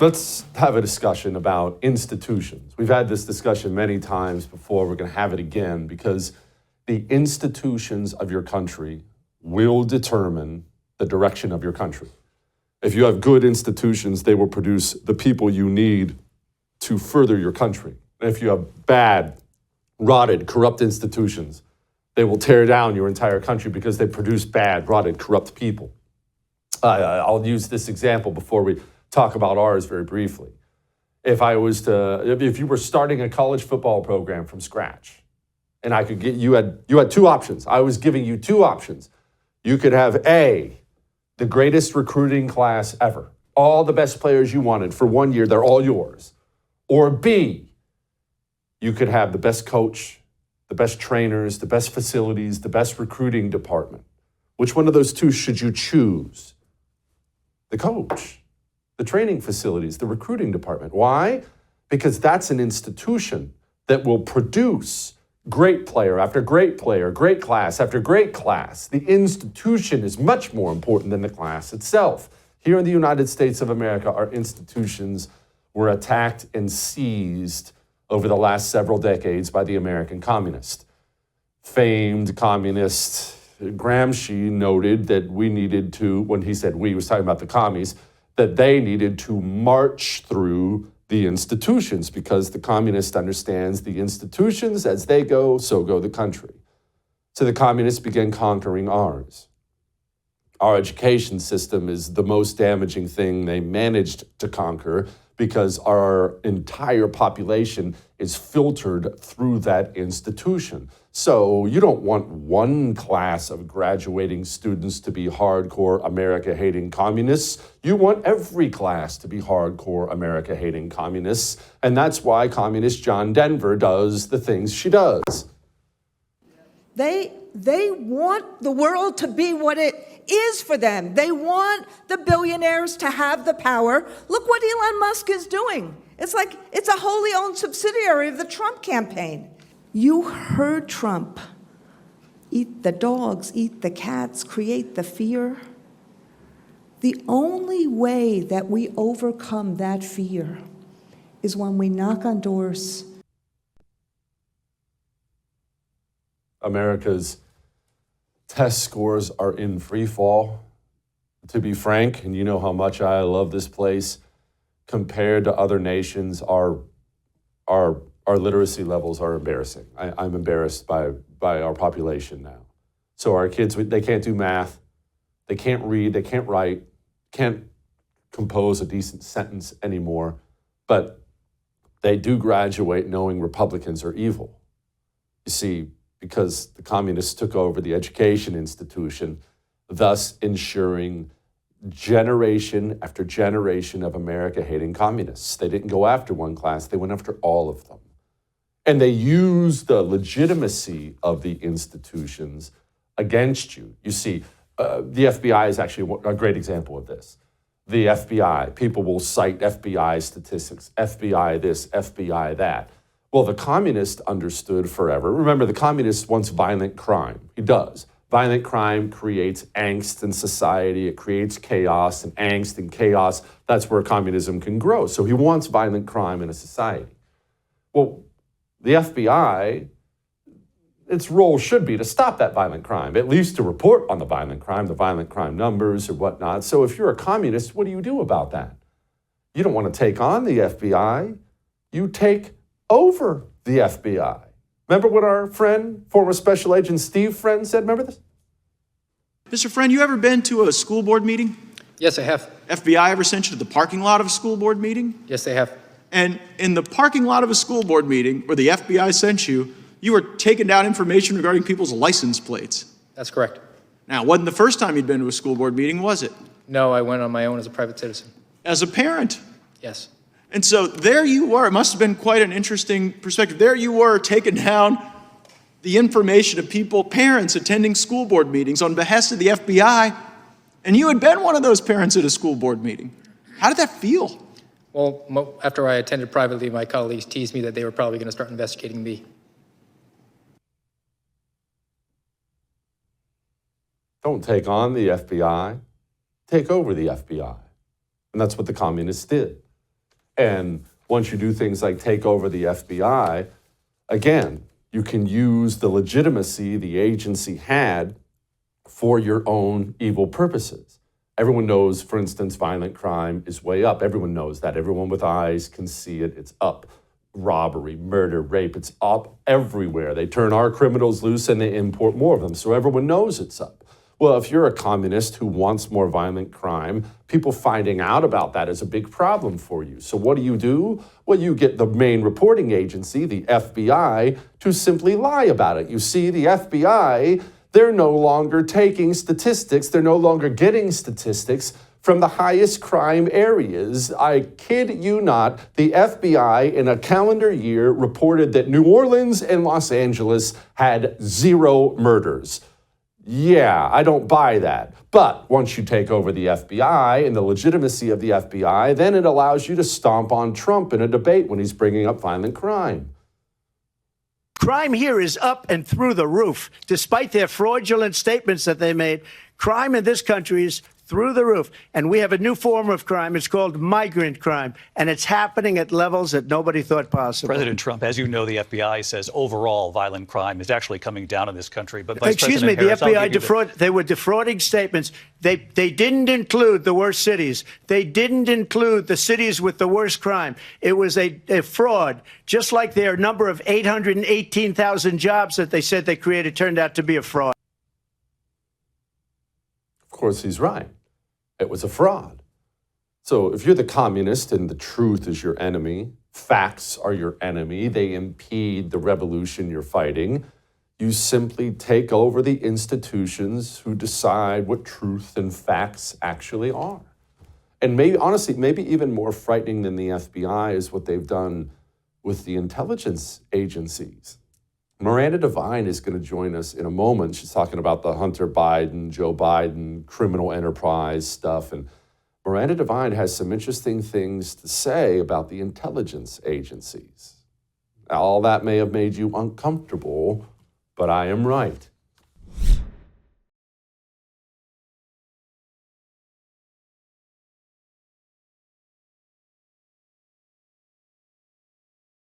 Let's have a discussion about institutions. We've had this discussion many times before. We're going to have it again because the institutions of your country will determine the direction of your country. If you have good institutions, they will produce the people you need to further your country. And if you have bad, rotted, corrupt institutions, they will tear down your entire country because they produce bad, rotted, corrupt people. I'll use this example before we talk about ours very briefly. If you were starting a college football program from scratch, and I could get you had two options. I was giving you two options. You could have A, the greatest recruiting class ever. All the best players you wanted for 1 year, they're all yours. Or B, you could have the best coach, the best trainers, the best facilities, the best recruiting department. Which one of those two should you choose? The coach, the training facilities, the recruiting department. Why? Because that's an institution that will produce great player after great player, great class after great class. The institution is much more important than the class itself. Here in the United States of America, our institutions were attacked and seized over the last several decades by the American communists. Famed communist Gramsci noted that we needed to, when he said we, he was talking about the commies, that they needed to march through the institutions because the communist understands the institutions as they go, so go the country. So the communists began conquering ours. Our education system is the most damaging thing they managed to conquer because our entire population is filtered through that institution. So you don't want one class of graduating students to be hardcore America-hating communists. You want every class to be hardcore America-hating communists. And that's why Communist John Denver does the things she does. They want the world to be what it is for them. They want the billionaires to have the power. Look what Elon Musk is doing. It's like it's a wholly owned subsidiary of the Trump campaign. You heard Trump. Eat the dogs, eat the cats, create the fear. The only way that we overcome that fear is when we knock on doors. America's test scores are in free fall. To be frank, and you know how much I love this place, compared to other nations, our literacy levels are embarrassing. I'm embarrassed by our population now. So our kids, they can't do math, they can't read, they can't write, can't compose a decent sentence anymore, but they do graduate knowing Republicans are evil. You see, because the communists took over the education institution, thus ensuring generation after generation of America-hating communists. They didn't go after one class, they went after all of them. And they used the legitimacy of the institutions against you. You see, the FBI is actually a great example of this. The FBI, people will cite FBI statistics, FBI this, FBI that. Well, the communists understood forever. Remember, the communist wants violent crime. He does. Violent crime creates angst in society. It creates chaos, and angst and chaos, that's where communism can grow. So he wants violent crime in a society. Well, the FBI, its role should be to stop that violent crime, at least to report on the violent crime numbers or whatnot. So if you're a communist, what do you do about that? You don't want to take on the FBI. You take over the FBI. Remember what our friend, former Special Agent Steve Friend said? Remember this? Mr. Friend, you ever been to a school board meeting? Yes, I have. FBI ever sent you to the parking lot of a school board meeting? Yes, they have. And in the parking lot of a school board meeting where the FBI sent you, you were taking down information regarding people's license plates. That's correct. Now, it wasn't the first time you'd been to a school board meeting, was it? No, I went on my own as a private citizen. As a parent. Yes. And so there you were. It must have been quite an interesting perspective. There you were taking down the information of people, parents attending school board meetings on behest of the FBI, and you had been one of those parents at a school board meeting. How did that feel? Well, after I attended privately, my colleagues teased me that they were probably going to start investigating me. Don't take on the FBI, take over the FBI. And that's what the communists did. And once you do things like take over the FBI, again, you can use the legitimacy the agency had for your own evil purposes. Everyone knows, for instance, violent crime is way up. Everyone knows that. Everyone with eyes can see it. It's up. Robbery, murder, rape, it's up everywhere. They turn our criminals loose and they import more of them. So everyone knows it's up. Well, if you're a communist who wants more violent crime, people finding out about that is a big problem for you. So what do? Well, you get the main reporting agency, the FBI, to simply lie about it. You see, the FBI, they're no longer taking statistics. They're no longer getting statistics from the highest crime areas. I kid you not, the FBI in a calendar year reported that New Orleans and Los Angeles had 0 murders. Yeah, I don't buy that. But once you take over the FBI and the legitimacy of the FBI, then it allows you to stomp on Trump in a debate when he's bringing up violent crime. Crime here is up and through the roof. Despite their fraudulent statements that they made, crime in this country is through the roof. And we have a new form of crime. It's called migrant crime. And it's happening at levels that nobody thought possible. President Trump, as you know, the FBI says overall violent crime is actually coming down in this country. But Vice Excuse me, President the Harris, FBI they were defrauding statements. They didn't include the worst cities. They didn't include the cities with the worst crime. It was a fraud, just like their number of 818,000 jobs that they said they created turned out to be a fraud. Of course, he's right. It was a fraud. So if you're the communist and the truth is your enemy, facts are your enemy, they impede the revolution you're fighting, you simply take over the institutions who decide what truth and facts actually are. And maybe, honestly, maybe even more frightening than the FBI is what they've done with the intelligence agencies. Miranda Devine is going to join us in a moment. She's talking about the Hunter Biden, Joe Biden, criminal enterprise stuff. And Miranda Devine has some interesting things to say about the intelligence agencies. Now, all that may have made you uncomfortable, but I am right.